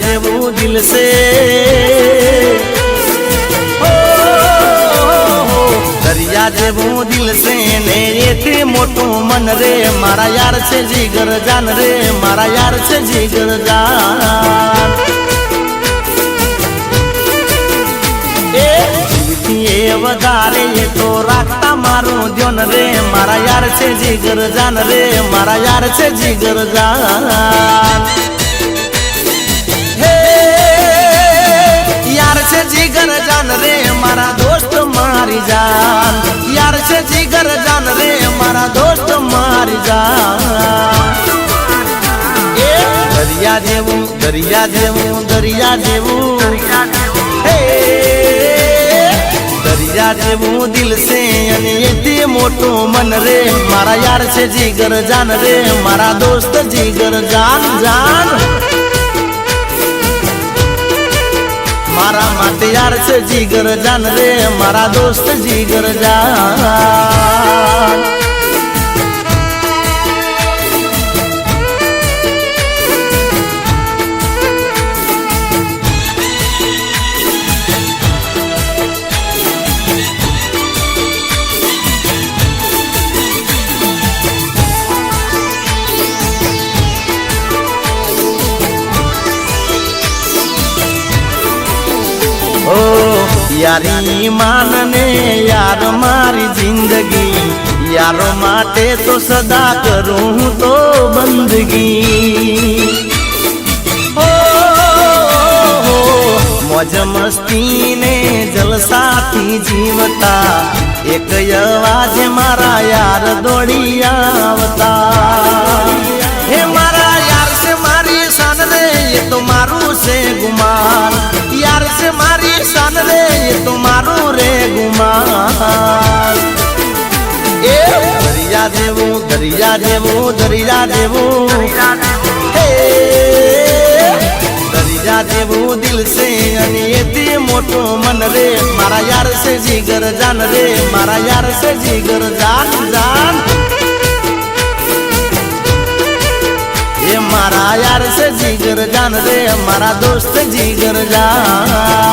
જેવું દિલ છે દરિયા જેવું દિલ છે ને એથી મોટું મન રે મારા યાર છે જીગર જાન રે મારા યાર છે જીગર જાન એ વધારે એ તો રાખતા મારું ધ્યાન રે મારા યાર છે જીગર જાન રે મારા યાર છે જીગર જાન હે યાર છે જીગર જાન રે મારા દોસ્ત મારી જાન યાર છે જીગર જાન રે મારા દોસ્ત મારી જાન એ દરિયા જેવું દરિયા જેવું દરિયા જેવું હે દરિયા જેવું દિલ છે અને એથી મોટું મન રે મારા યાર છે જીગર જાન રે મારા દોસ્ત જીગર જાન જાન મારા માટે યાર છે જીગર જાન રે મારા દોસ્ત જીગર જાન यारी मानने यार मारी जिंदगी यारों माटे तो सदा करूं तो बंदगी ओ मौज मस्ती ने जलसाथी जीवता एक आवाज मारा यार दौड़ी आवता हे मारा यार से मारी सन रे ये तो मारू से गुमान यार से मारी सन रे ये तो मारू रे गुमान ए दरिया जेवू दरिया जेवू दरिया जेवू हे दरिया जेवू दिल से અને એથી મોટો મન રે મારા યાર से જીગર જાન રે મારા યાર से જીગર જાન જાન ये मारा यार से जीगर जान रे मारा दोस्त जीगर जान।